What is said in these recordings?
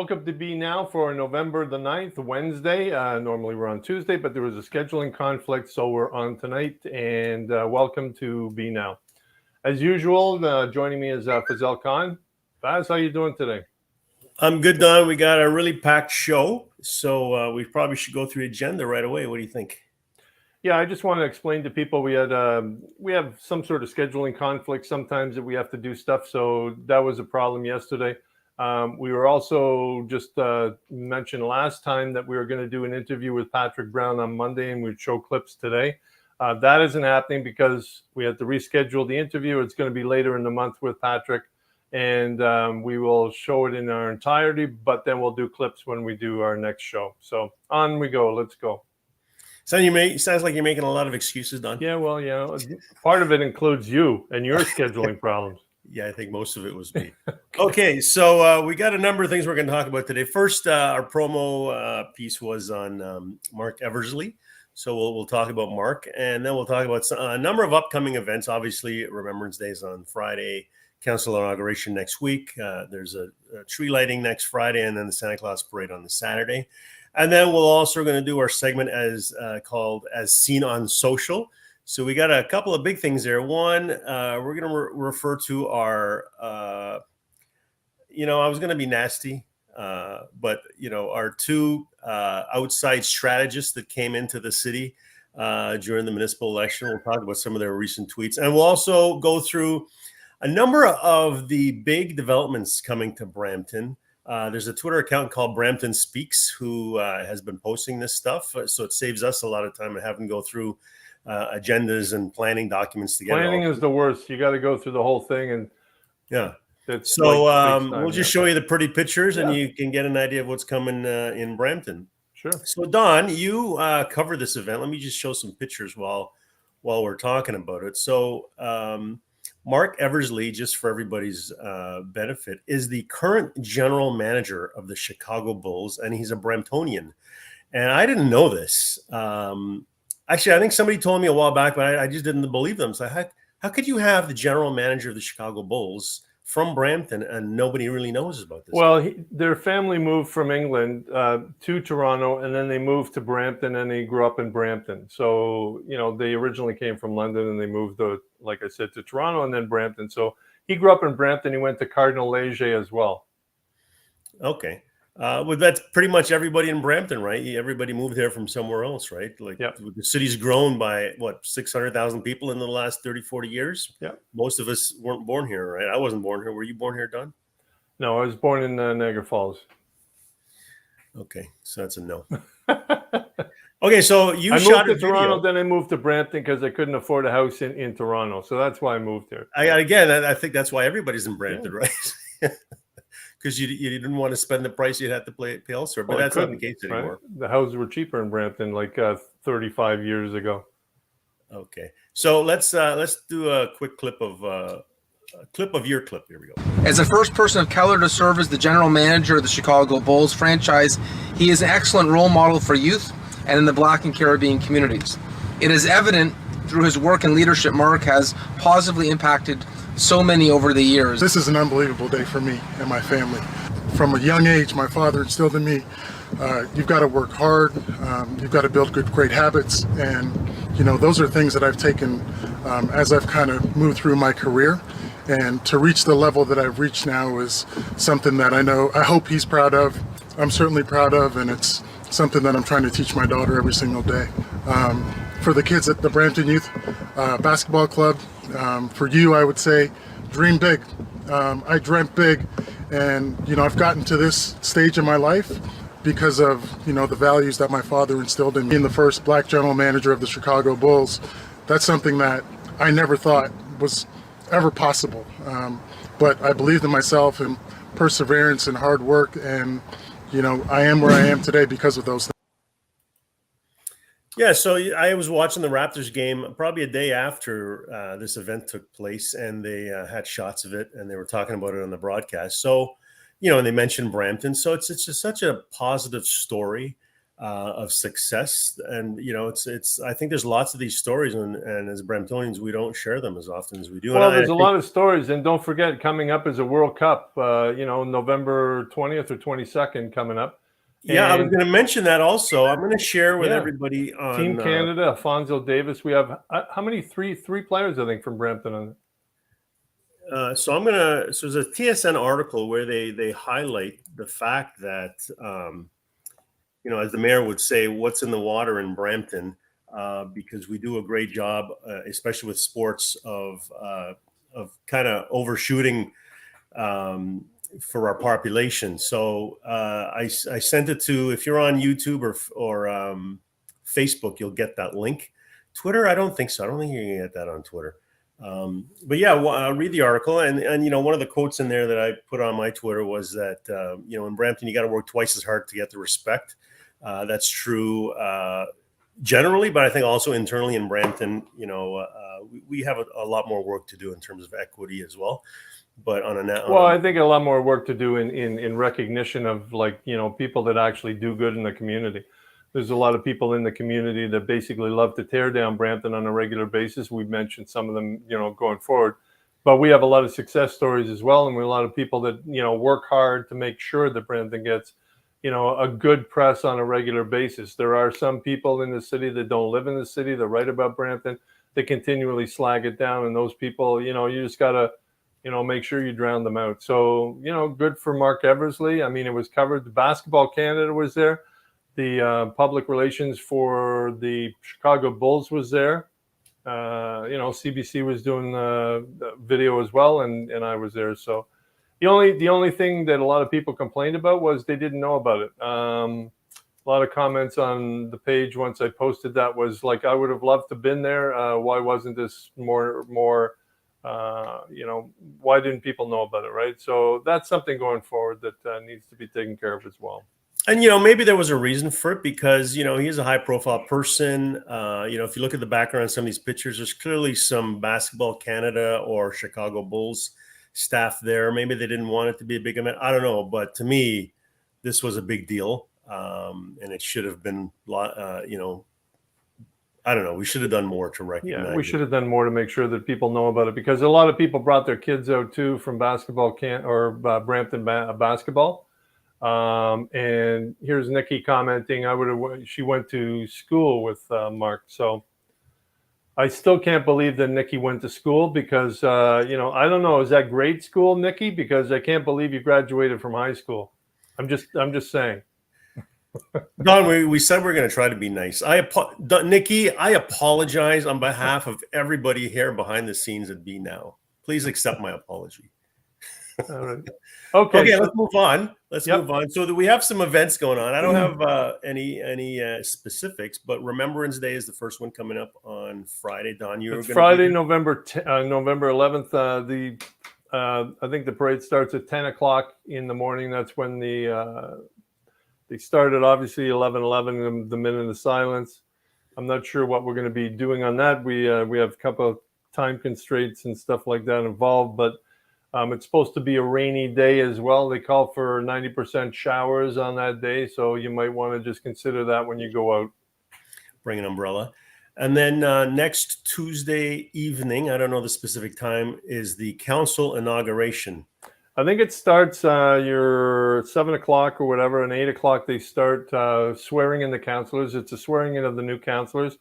Welcome to Be Now for November the 9th, Wednesday. Normally we're on Tuesday, but there was a scheduling conflict, so we're on tonight. And welcome to Be Now. As usual, joining me is Fazal Khan. Faz, how you doing today? I'm good, Don. We got a really packed show, so we probably should go through the agenda right away. What do you think? Yeah, I just want to explain to people we have some sort of scheduling conflict sometimes that we have to do stuff. So that was a problem yesterday. We were also just mentioned last time that we were going to do an interview with Patrick Brown on Monday, and we'd show clips today. That isn't happening because we had to reschedule the interview. It's going to be later in the month with Patrick, and we will show it in our entirety, but then we'll do clips when we do our next show. So on we go. Let's go. Sounds like you're making a lot of excuses, Don. Yeah, well, part of it includes you and your scheduling problems. Yeah, I think most of it was me. Okay, so we got a number of things we're going to talk about today. First, our promo piece was on Mark Eversley. So we'll talk about Mark, and then we'll talk about a number of upcoming events. Obviously, Remembrance Day is on Friday, Council inauguration next week. There's a tree lighting next Friday, and then the Santa Claus Parade on the Saturday. And then we're also going to do our segment called As Seen on Social. So we got a couple of big things there. One, we're going to refer to our, I was going to be nasty, but, our two outside strategists that came into the city during the municipal election. We'll talk about some of their recent tweets. And we'll also go through a number of the big developments coming to Brampton. There's a Twitter account called Brampton Speaks who has been posting this stuff. So it saves us a lot of time and having to go through agendas and planning documents together. Planning is the worst. You got to go through the whole thing. And yeah. We'll just show you the pretty pictures and you can get an idea of what's coming in Brampton. Sure. So Don, you cover this event. Let me just show some pictures while we're talking about it. So Mark Eversley, just for everybody's benefit, is the current general manager of the Chicago Bulls, and he's a Bramptonian. And I didn't know this. Actually, I think somebody told me a while back, but I just didn't believe them. So how could you have the general manager of the Chicago Bulls from Brampton and nobody really knows about this? Well, their family moved from England to Toronto, and then they moved to Brampton, and they grew up in Brampton. So, they originally came from London, and they moved, like I said, to Toronto and then Brampton. So he grew up in Brampton. He went to Cardinal Leger as well. Okay. Well, that's pretty much everybody in Brampton, right? Everybody moved there from somewhere else, right? The city's grown by, 600,000 people in the last 30, 40 years? Yeah. Most of us weren't born here, right? I wasn't born here. Were you born here, Don? No, I was born in Niagara Falls. Okay, so that's a no. Okay, so I moved to Toronto, then I moved to Brampton because I couldn't afford a house in Toronto. So that's why I moved here. I think that's why everybody's in Brampton, right? Because you didn't want to spend the price you'd have to pay elsewhere, but that's not the case anymore. Right? The houses were cheaper in Brampton like 35 years ago. Okay, so let's do a quick clip of your clip. Here we go. As the first person of color to serve as the general manager of the Chicago Bulls franchise, he is an excellent role model for youth and in the Black and Caribbean communities. It is evident through his work and leadership, Mark has positively impacted so many over the years. This is an unbelievable day for me and my family. From a young age, my father instilled in me, you've got to work hard, you've got to build great habits, and those are things that I've taken as I've kind of moved through my career. And to reach the level that I've reached now is something that I hope he's proud of, I'm certainly proud of, and it's something that I'm trying to teach my daughter every single day. For the kids at the Brampton Youth Basketball Club, for you, I would say, dream big. I dreamt big, and I've gotten to this stage in my life because of the values that my father instilled in me. Being the first Black general manager of the Chicago Bulls, that's something that I never thought was ever possible. But I believed in myself and perseverance and hard work, and I am where I am today because of those things. Yeah, so I was watching the Raptors game probably a day after this event took place, and they had shots of it, and they were talking about it on the broadcast. So, and they mentioned Brampton. So it's just such a positive story. of success. And it's I think there's lots of these stories, and as Bramptonians, we don't share them as often as we do. Well, there's a lot of stories, and don't forget, coming up is a World Cup. November 20th or 22nd coming up. Yeah, I was going to mention that also. I'm going to share with everybody on Team Canada, Alfonso Davis. We have how many? Three players, I think, from Brampton on it. So there's a TSN article where they highlight the fact that as the mayor would say, what's in the water in Brampton, because we do a great job, especially with sports, of kind of overshooting for our population. So I sent it to, if you're on YouTube or Facebook, you'll get that link. Twitter, I don't think so. I don't think you can get that on Twitter. But yeah, read the article. And one of the quotes in there that I put on my Twitter was that, in Brampton, you got to work twice as hard to get the respect. That's true generally, but I think also internally in Brampton, we have a lot more work to do in terms of equity as well. But I think a lot more work to do in recognition of people that actually do good in the community. There's a lot of people in the community that basically love to tear down Brampton on a regular basis. We've mentioned some of them, going forward, but we have a lot of success stories as well. And we have a lot of people that, work hard to make sure that Brampton gets, a good press on a regular basis. There are some people in the city that don't live in the city that write about Brampton. They continually slag it down. And those people, you just got to, make sure you drown them out. So, good for Mark Eversley. I mean, it was covered. The Basketball Canada was there. The public relations for the Chicago Bulls was there. CBC was doing the video as well, and I was there. So the only thing that a lot of people complained about was they didn't know about it. A lot of comments on the page once I posted that was like, I would have loved to have been there. Why wasn't this more why didn't people know about it, right? So that's something going forward that needs to be taken care of as well. And, maybe there was a reason for it because, he's a high profile person. If you look at the background of some of these pictures, there's clearly some Basketball Canada or Chicago Bulls staff there. Maybe they didn't want it to be a big event. I don't know. But to me, this was a big deal. And it should have been, I don't know. We should have done more to recognize. Yeah, we should have done more to make sure that people know about it, because a lot of people brought their kids out too from Brampton basketball. And here's Nikki commenting, she went to school with Mark. So I still can't believe that Nikki went to school because, I don't know, is that grade school, Nikki? Because I can't believe you graduated from high school. I'm just saying. Don, we said we're going to try to be nice. Nikki, I apologize on behalf of everybody here behind the scenes at Be Now. Please accept my apology. All right. Okay, let's move on. Move on. So we have some events going on. I don't have any specifics, but Remembrance Day is the first one coming up on Friday. Don, it's Friday, November 11th. I think the parade starts at 10 o'clock in the morning. That's when they started, obviously, 11:11, the minute of silence. I'm not sure what we're going to be doing on that. We have a couple of time constraints and stuff like that involved, but it's supposed to be a rainy day as well. They call for 90% showers on that day, so you might want to just consider that when you go out. Bring an umbrella. And then next Tuesday evening, I don't know the specific time, is the council inauguration. I think it starts your 7 o'clock or whatever, and 8 o'clock they start swearing in the councillors. It's a swearing in of the new councillors.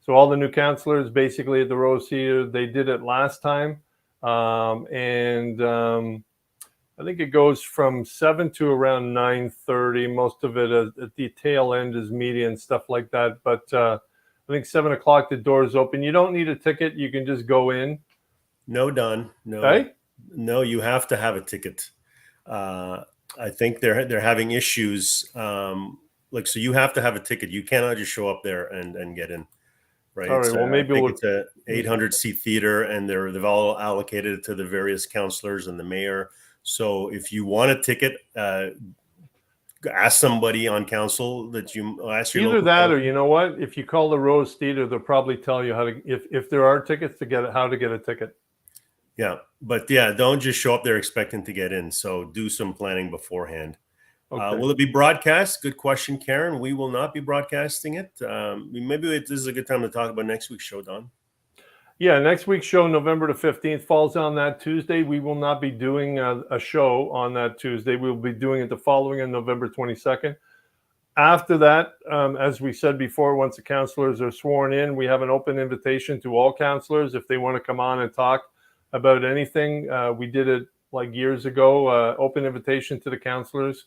So all the new councillors basically at the Rose Theatre, they did it last time. And I think it goes from 7 to around 9:30. Most of it at the tail end is media and stuff like that. But I think 7 o'clock, the doors open. You don't need a ticket. You can just go in. No, Don. No. Hey? No, you have to have a ticket. I think they're having issues. So you have to have a ticket. You cannot just show up there and get in. Right. All right. Well, maybe it's a 800-seat theater, and they've all allocated it to the various councillors and the mayor. So if you want a ticket, ask somebody on council that you ask your either that or, you know what, if you call the Rose Theatre, they'll probably tell you how to, if there are tickets, how to get a ticket. Yeah, but yeah, don't just show up there expecting to get in. So do some planning beforehand. Okay. Will it be broadcast? Good question, Karen. We will not be broadcasting it. Maybe this is a good time to talk about next week's show, Don. Yeah, next week's show, November the 15th, falls on that Tuesday. We will not be doing a show on that Tuesday. We'll be doing it the following on November 22nd. After that, as we said before, once the councillors are sworn in, we have an open invitation to all councillors if they want to come on and talk about anything. We did it like years ago, open invitation to the councillors.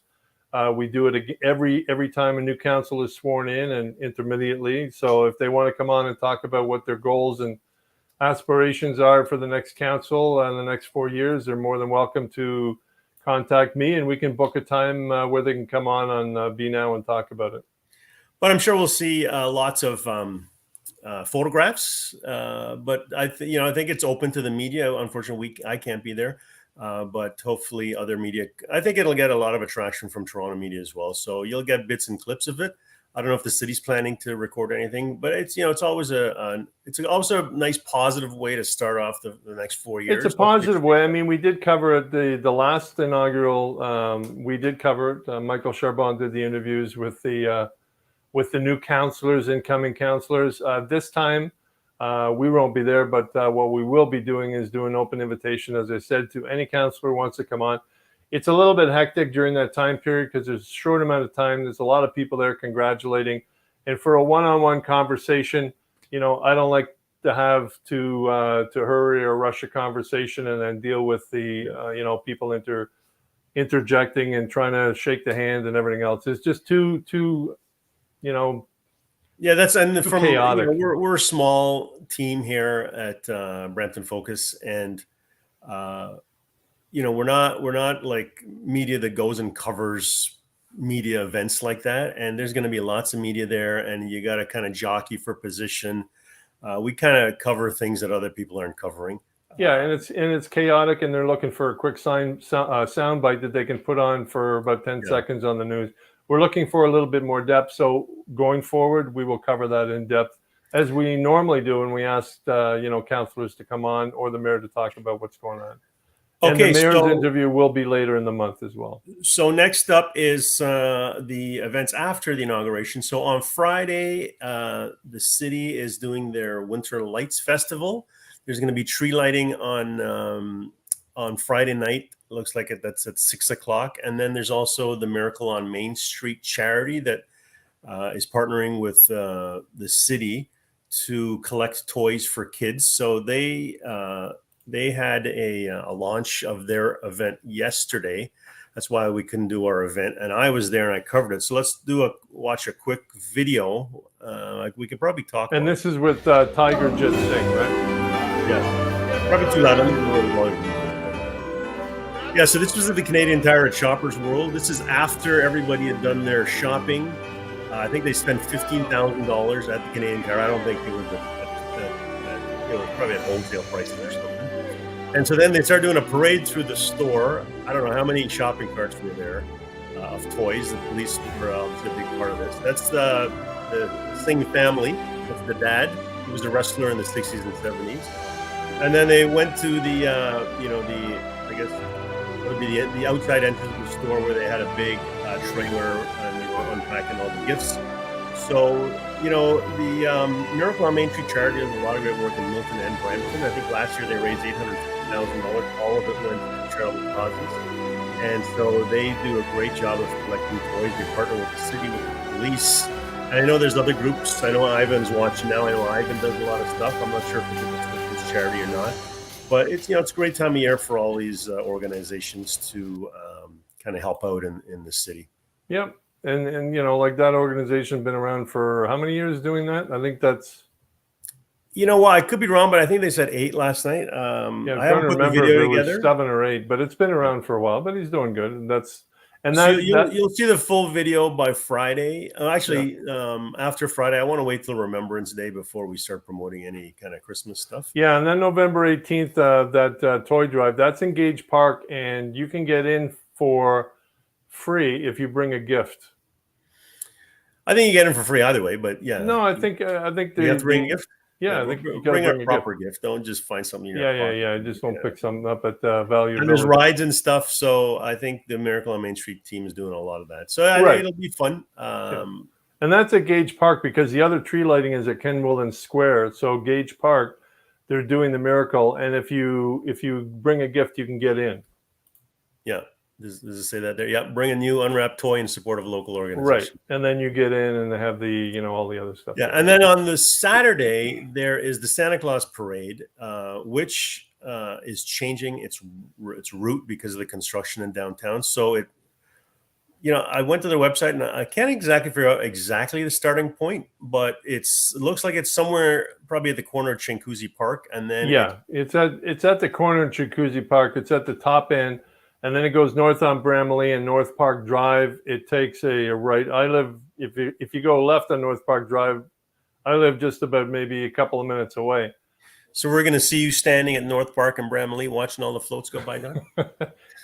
We do it every time a new council is sworn in and intermittently. So if they want to come on and talk about what their goals and aspirations are for the next council and the next 4 years, they're more than welcome to contact me, and we can book a time where they can come on Be Now and talk about it. But I'm sure we'll see lots of photographs. But I think it's open to the media. Unfortunately, I can't be there. But hopefully other media. I think it'll get a lot of attraction from Toronto media as well. So you'll get bits and clips of it. I don't know if the city's planning to record anything, but it's always also a nice positive way to start off the next 4 years. It's a positive way. I mean, we did cover it the last inaugural. We did cover it. Michael Charbon did the interviews with the new councillors, incoming councillors. This time, we won't be there, but what we will be doing is do an open invitation, as I said, to any councillor who wants to come on. It's a little bit hectic during that time period because there's a short amount of time. There's a lot of people there congratulating. And for a one-on-one conversation, I don't like to have to hurry or rush a conversation and then deal with the, people interjecting and trying to shake the hand and everything else. It's just too Yeah, from chaotic. We're a small team here at Brampton Focus, and we're not like media that goes and covers media events like that. And there's going to be lots of media there, and you got to kind of jockey for position. We kind of cover things that other people aren't covering. Yeah, and it's chaotic, and they're looking for a quick sound bite that they can put on for about 10 seconds on the news. We're looking for a little bit more depth. So going forward, we will cover that in depth as we normally do when we ask councillors to come on or the mayor to talk about what's going on. And the mayor's interview will be later in the month as well. So next up is the events after the inauguration. So on Friday, the city is doing their Winter Lights Festival. There's going to be tree lighting on Friday night. Looks like that's at 6:00. And then there's also the Miracle on Main Street charity that is partnering with the city to collect toys for kids. So they had a launch of their event yesterday. That's why we couldn't do our event, and I was there and I covered it. So let's watch a quick video. We could probably talk. And this is with Tiger Jit Singh, right? Yeah, probably too loud. Yeah, so this was at the Canadian Tire at Shoppers World. This is after everybody had done their shopping. I think they spent $15,000 at the Canadian Tire. I don't think it was probably at wholesale prices or something. And so then they started doing a parade through the store. I don't know how many shopping carts were there of toys. The police were obviously a big part of this. That's the Singh family. That's the dad. He was a wrestler in the 60s and 70s. And then they went to the outside entrance of the store where they had a big trailer and they were unpacking all the gifts. So, the Miracle on Main Street charity does a lot of great work in Milton and Brampton. I think last year they raised $850,000. All of it went to charitable causes. And so they do a great job of collecting toys. They partner with the city, with the police. And I know there's other groups. I know Ivan's watching now. I know Ivan does a lot of stuff. I'm not sure if it's with this charity or not. But it's a great time of year for all these organizations to kind of help out in the city. Yep. And like that organization been around for how many years doing that? I think that's... I could be wrong, but I think they said 8 last night. I haven't put the video together. 7 or 8, but it's been around for a while. But he's doing good, and you'll see the full video by Friday. After Friday, I want to wait till Remembrance Day before we start promoting any kind of Christmas stuff. Yeah, and then November 18th, that toy drive, that's in Gage Park, and you can get in for free if you bring a gift. I think you get them for free either way, but yeah. No, I think you have to bring a gift. Yeah, I think you gotta bring a bring a proper gift. Don't just find something in your Yeah. pocket. Just don't pick something up at Value And there's Village. rides and stuff. So I think the Miracle on Main Street team is doing a lot of that. So I Right. think it'll be fun. And that's at Gage Park, because the other tree lighting is at Ken Willen Square. So Gage Park, they're doing the Miracle, and if you bring a gift, you can get in. Yeah. Does it say that there? Yeah. Bring a new unwrapped toy in support of a local organization. Right. And then you get in and they have the, all the other stuff. Yeah. And then on the Saturday, there is the Santa Claus Parade, which is changing its route because of the construction in downtown. So I went to their website and I can't exactly figure out exactly the starting point, but it looks like it's somewhere probably at the corner of Chinguacousy Park. And then it's at the corner of Chinguacousy Park. It's at the top end. And then it goes north on Bramalea and North Park Drive. It takes a right. If you go left on North Park Drive, I live just about maybe a couple of minutes away. So we're going to see you standing at North Park and Bramalea watching all the floats go by now.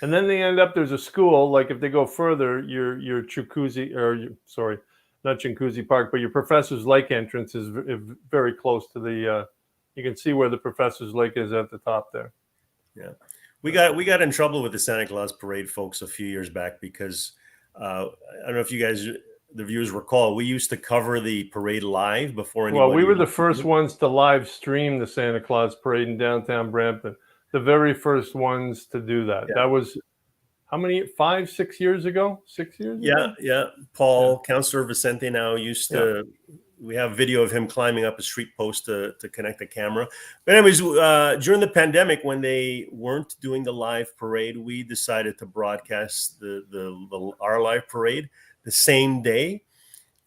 And then they end up, there's a school. Like if they go further, your not Chinguacousy Park, but your Professor's Lake entrance is very close to the. You can see where the Professor's Lake is at the top there. Yeah. We got in trouble with the Santa Claus Parade, folks, a few years back because I don't know if you guys, the viewers, recall, we used to cover the parade live before anybody. Well, we were the first ones to live stream the Santa Claus Parade in downtown Brampton. The very first ones to do that. Yeah. That was how many? 5, 6 years ago? 6 years ago? Yeah. Paul, Councillor Vicente now used to. We have video of him climbing up a street post to connect the camera. But anyways, during the pandemic, when they weren't doing the live parade, we decided to broadcast our live parade the same day,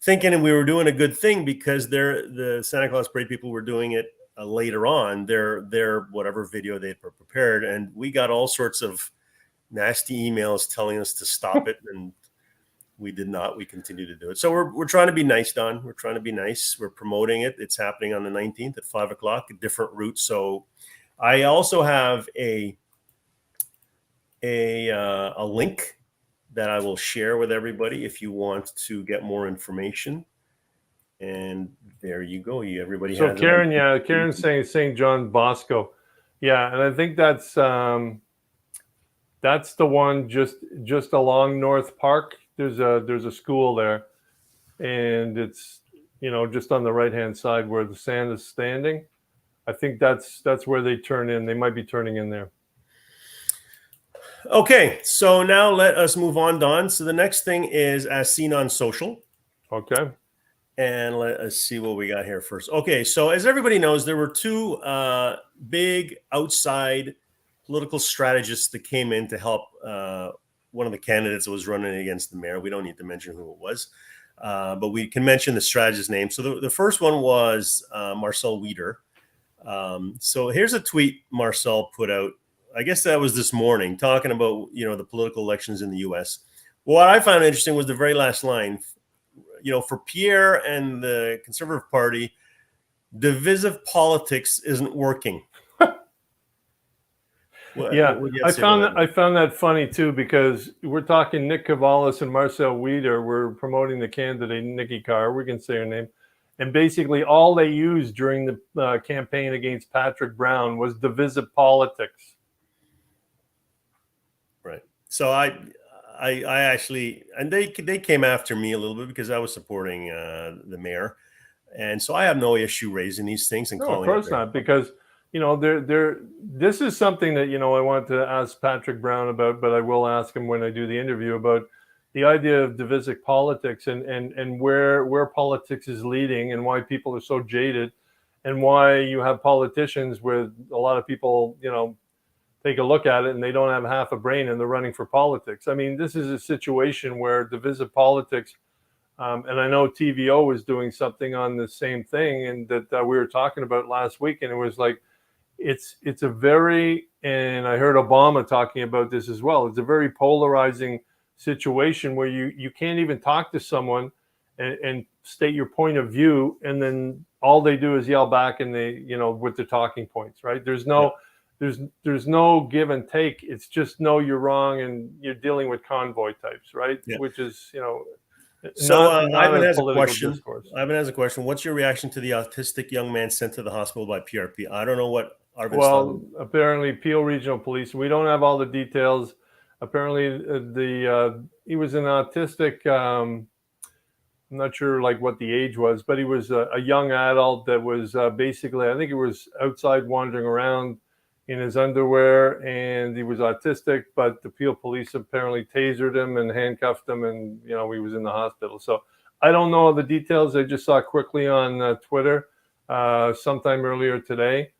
thinking we were doing a good thing because the Santa Claus Parade people were doing it later on, their whatever video they had prepared. And we got all sorts of nasty emails telling us to stop it, and we did not. We continue to do it. So we're trying to be nice, Don. We're trying to be nice. We're promoting it. It's happening on the 19th at 5:00, a different route. So I also have a link that I will share with everybody if you want to get more information. And there you go. Everybody. So has Karen, Karen's saying St. John Bosco. Yeah, and I think that's the one just along North Park. There's a school there, and it's just on the right hand side where the Santa's standing. I think that's where they turn in. They might be turning in there. Okay, so now let us move on, Don. So the next thing is as seen on social. Okay. And let us see what we got here first. Okay, so as everybody knows, there were two big outside political strategists that came in to help one of the candidates that was running against the mayor. We don't need to mention who it was, but we can mention the strategist's name. So the first one was Marcel Weeder. So here's a tweet Marcel put out. I guess that was this morning, talking about the political elections in the U.S. What I found interesting was the very last line. For Pierre and the Conservative Party, divisive politics isn't working. I found that funny too, because we're talking Nick Kovacs and Marcel Weeder. We're promoting the candidate Nikki Carr. We can say her name, and basically all they used during the campaign against Patrick Brown was divisive politics. Right. So I actually, and they came after me a little bit because I was supporting the mayor, and so I have no issue raising these things and calling. No, of course not, because this is something that I want to ask Patrick Brown about, but I will ask him when I do the interview about the idea of divisive politics and where politics is leading and why people are so jaded, and why you have politicians with a lot of people take a look at it and they don't have half a brain and they're running for politics. I mean, this is a situation where divisive politics, and I know TVO is doing something on the same thing, and that we were talking about last week, and it was like, it's a very, and I heard Obama talking about this as well, it's a very polarizing situation where you can't even talk to someone and state your point of view, and then all they do is yell back and they, with the talking points, right? There's no give and take. It's just, no, you're wrong, and you're dealing with convoy types, right? Yeah. Which is, So Not Ivan a has a political question. discourse. Ivan has a question. What's your reaction to the autistic young man sent to the hospital by PRP? I don't know what Ivan's Well, talking about. apparently Peel Regional Police. We don't have all the details. Apparently, he was an autistic. I'm not sure like what the age was, but he was a young adult that was basically, I think he was outside wandering around in his underwear, and he was autistic. But the Peel Police apparently tasered him and handcuffed him, and he was in the hospital. So I don't know the details. I just saw quickly on Twitter sometime earlier today.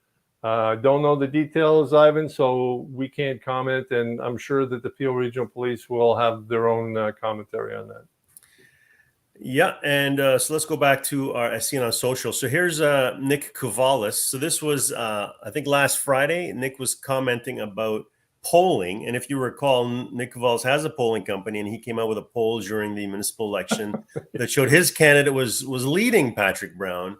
Don't know the details, Ivan, so we can't comment. And I'm sure that the Peel Regional Police will have their own commentary on that. Yeah, and so let's go back to I see it on social. So here's Nick Kovacs. So this was, I think, last Friday. Nick was commenting about polling, and if you recall, Nick Kovacs has a polling company, and he came out with a poll during the municipal election that showed his candidate was leading Patrick Brown.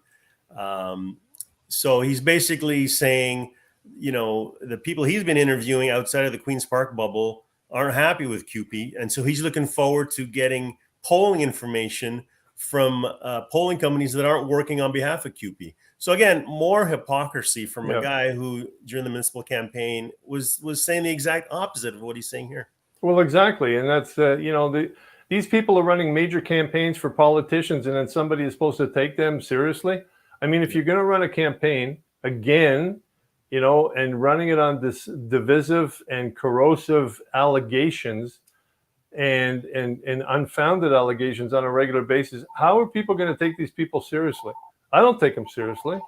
So he's basically saying, the people he's been interviewing outside of the Queen's Park bubble aren't happy with QP, and so he's looking forward to getting polling information from polling companies that aren't working on behalf of QP. So again, more hypocrisy from a guy who during the municipal campaign was saying the exact opposite of what he's saying here. Well, exactly. And that's, these people are running major campaigns for politicians, and then somebody is supposed to take them seriously. I mean, if you're going to run a campaign again, and running it on this divisive and corrosive allegations, and unfounded allegations on a regular basis, how are people going to take these people seriously? I don't take them seriously.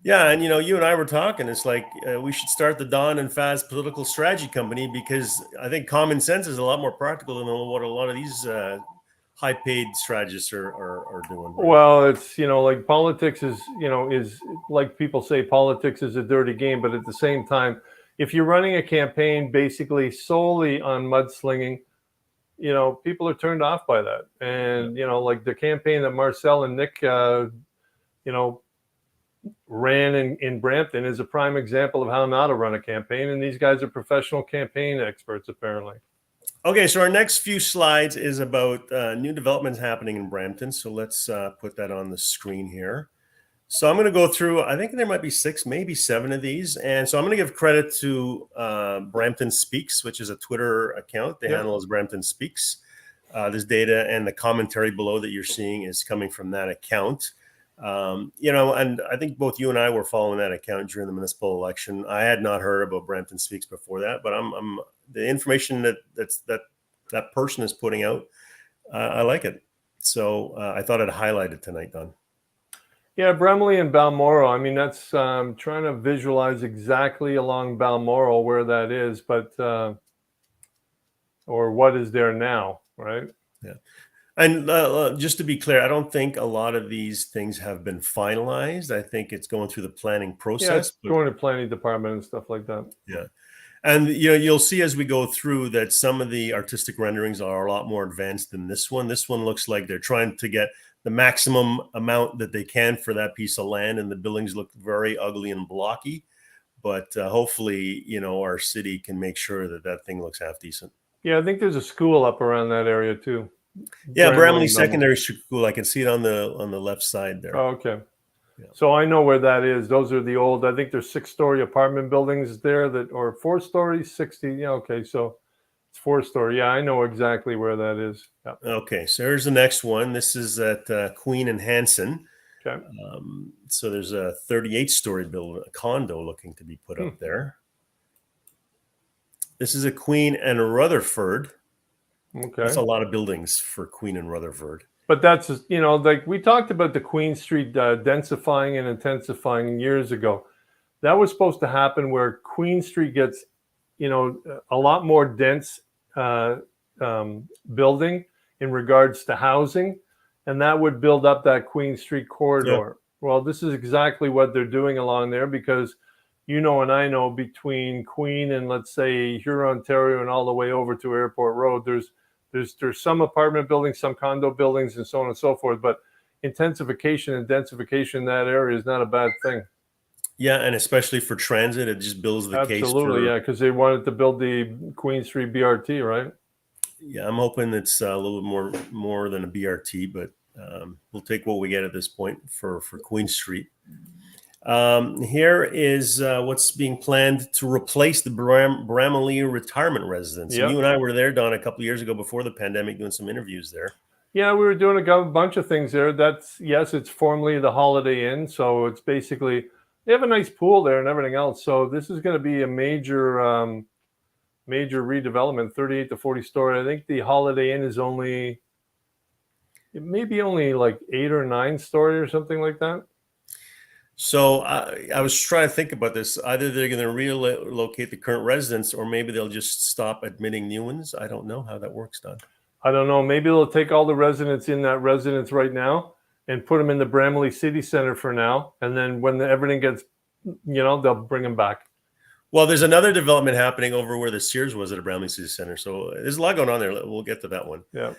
Yeah, and you and I were talking. It's like we should start the Don and Faz political strategy company, because I think common sense is a lot more practical than what a lot of these high-paid strategists are doing. Right? Well, it's like politics is is like people say politics is a dirty game, but at the same time, if you're running a campaign basically solely on mudslinging, people are turned off by that. And, like the campaign that Marcel and Nick, ran in Brampton is a prime example of how not to run a campaign. And these guys are professional campaign experts, apparently. Okay, so our next few slides is about new developments happening in Brampton. So let's put that on the screen here. So I'm going to go through, I think there might be 6, maybe 7 of these. And so I'm going to give credit to Brampton Speaks, which is a Twitter account. They handle as Brampton Speaks. This data and the commentary below that you're seeing is coming from that account. And I think both you and I were following that account during the municipal election. I had not heard about Brampton Speaks before that, but I'm the information that person is putting out, I like it. So I thought I'd highlight it tonight, Don. Yeah, Bramalea and Balmoral. I mean, that's trying to visualize exactly along Balmoral where that is, but or what is there now, right? Yeah. And just to be clear, I don't think a lot of these things have been finalized. I think it's going through the planning process. Yeah, it's going to planning department and stuff like that. Yeah. And you'll see as we go through that some of the artistic renderings are a lot more advanced than this one. This one looks like they're trying to get the maximum amount that they can for that piece of land, and the buildings look very ugly and blocky. But hopefully, our city can make sure that thing looks half decent. Yeah, I think there's a school up around that area too. Yeah, Bramalea Secondary School. I can see it on the left side there. Oh, okay. Yeah. So I know where that is. Those are the old, I think there's 6-story apartment buildings there or 4 stories, 60. Yeah, okay. So it's 4-story. Yeah, I know exactly where that is. Yeah. Okay, so here's the next one. This is at Queen and Hanson. Okay. So there's a 38-story building, a condo looking to be put up there. This is a Queen and Rutherford. Okay. That's a lot of buildings for Queen and Rutherford. But that's, like we talked about the Queen Street densifying and intensifying years ago. That was supposed to happen where Queen Street gets, a lot more dense building in regards to housing, and that would build up that Queen Street corridor. Yeah. Well, this is exactly what they're doing along there, because and I know between Queen and, let's say, Huron, Ontario, and all the way over to Airport Road, there's some apartment buildings, some condo buildings, and so on and so forth. But intensification and densification in that area is not a bad thing. Yeah, and especially for transit, it just builds the case. Absolutely, yeah, because they wanted to build the Queen Street BRT, right? Yeah, I'm hoping it's a little more than a BRT, but we'll take what we get at this point for Queen Street. Here is what's being planned to replace the Bramalea Retirement Residence. Yep. And you and I were there, Don, a couple of years ago before the pandemic, doing some interviews there. Yeah, we were doing a bunch of things there. Yes, it's formerly the Holiday Inn, so it's basically they have a nice pool there and everything else. So this is going to be a major major redevelopment, 38 to 40 story. I think the Holiday Inn is it may be only like 8 or 9 story or something like that. So I was trying to think about this. Either they're going to relocate the current residents, or maybe they'll just stop admitting new ones. I don't know how that works, Don. I don't know. Maybe they'll take all the residents in that residence right now and put them in the Bramalea City Center for now. And then when everything gets, they'll bring them back. Well, there's another development happening over where the Sears was at a Bramalea City Center. So there's a lot going on there. We'll get to that one. Yeah.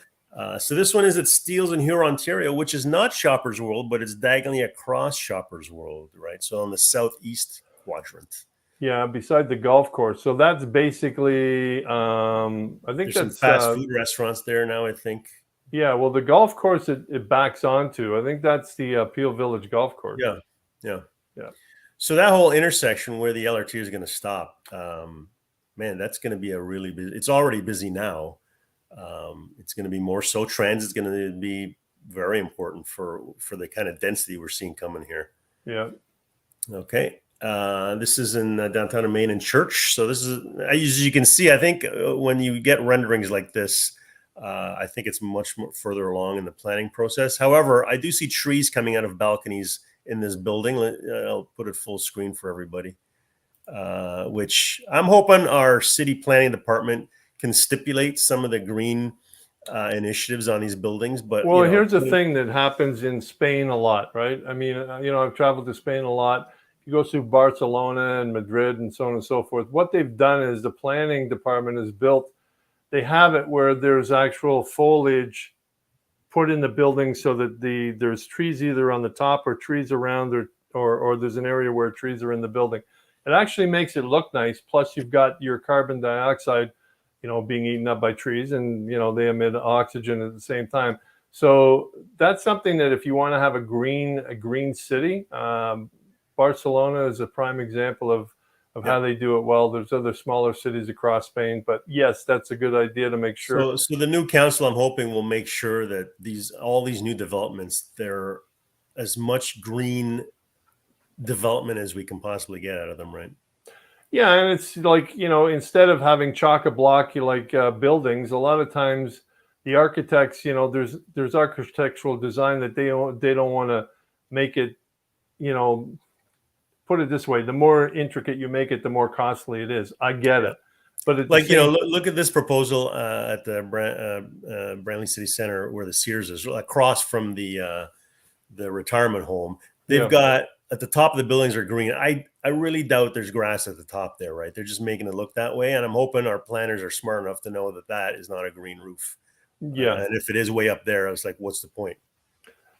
So this one is at Steeles in Huron, Ontario, which is not Shoppers World, but it's diagonally across Shoppers World, right? So on the southeast quadrant. Yeah, beside the golf course. So that's basically, I think There's that's some fast food restaurants there now, I think. Yeah, well, the golf course it backs onto. I think that's the Peel Village golf course. Yeah. So that whole intersection where the LRT is going to stop, man, that's going to be a really busy. It's already busy now. It's going to be more so. Transit's going to be very important for the kind of density we're seeing coming here. Yeah. Okay. This is in downtown Main and Church. So this is, as you can see, I think when you get renderings like this, I think it's much more further along in the planning process. However, I do see trees coming out of balconies in this building. I'll put it full screen for everybody, which I'm hoping our city planning department can stipulate some of the green initiatives on these buildings. But well, here's the thing that happens in Spain a lot, right? I mean, I've traveled to Spain a lot. You go through Barcelona and Madrid and so on and so forth. What they've done is the planning department has built. They have it where there's actual foliage put in the building so that there's trees either on the top or trees around or there's an area where trees are in the building. It actually makes it look nice. Plus, you've got your carbon dioxide, being eaten up by trees, and they emit oxygen at the same time. So that's something that if you want to have a green city, Barcelona is a prime example of how they do it well. There's other smaller cities across Spain, but yes, that's a good idea to make sure. So the new council, I'm hoping, will make sure that all these new developments, they're as much green development as we can possibly get out of them, right? Yeah, and it's like, instead of having chock-a-block buildings, a lot of times the architects, there's architectural design that they don't want to make it, put it this way, the more intricate you make it, the more costly it is. I get it. But look at this proposal at the Bramalea City Center where the Sears is, across from the retirement home. They've got, at the top of the buildings are green. I really doubt there's grass at the top there, right? They're just making it look that way. And I'm hoping our planners are smart enough to know that is not a green roof. Yeah. And if it is way up there, I was like, what's the point?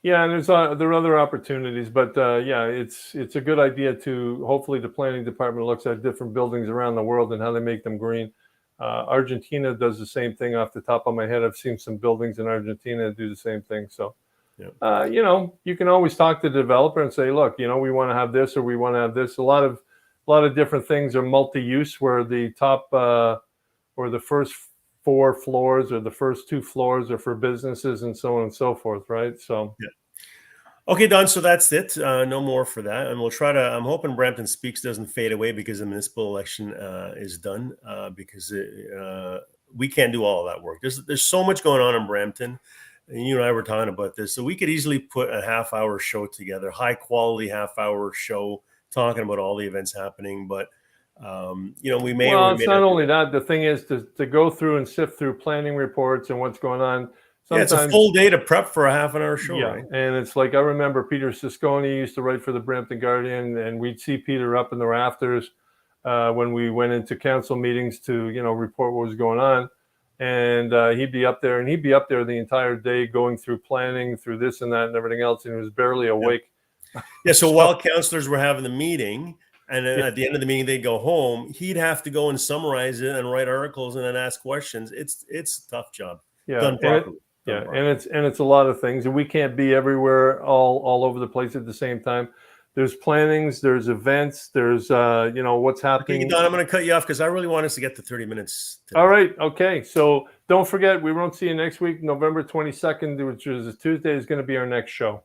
Yeah, and there are other opportunities, but it's a good idea to hopefully the planning department looks at different buildings around the world and how they make them green. Argentina does the same thing. Off the top of my head, I've seen some buildings in Argentina that do the same thing. So, you can always talk to the developer and say, look, we want to have this or we want to have this. A lot of different things are multi-use, where the top or the first 4 floors or the first 2 floors are for businesses and so on and so forth, right? So okay, Don, so that's it. No more for that. And we'll try to, I'm hoping Brampton Speaks doesn't fade away because the municipal election is done, because we can't do all of that work. There's so much going on in Brampton, and you and I were talking about this, so we could easily put a half-hour show together, high quality half-hour show talking about all the events happening, but we may. Well, it's not only that. The thing is to go through and sift through planning reports and what's going on. Sometimes, it's a full day to prep for a half-an-hour show. Yeah, right? And it's like, I remember Peter Sisconi used to write for the Brampton Guardian, and we'd see Peter up in the rafters when we went into council meetings to report what was going on, and he'd be up there the entire day going through planning, through this and that and everything else, and he was barely awake. Yeah. So while councillors were having the meeting, And then at the end of the meeting, they'd go home. He'd have to go and summarize it and write articles and then ask questions. It's a tough job. Yeah, Done properly. and it's a lot of things, and we can't be everywhere all over the place at the same time. There's plannings, there's events, there's what's happening. Okay, Don, I'm going to cut you off because I really want us to get to 30 minutes today. All right, okay. So don't forget, we won't see you next week. November 22nd, which is a Tuesday, is going to be our next show.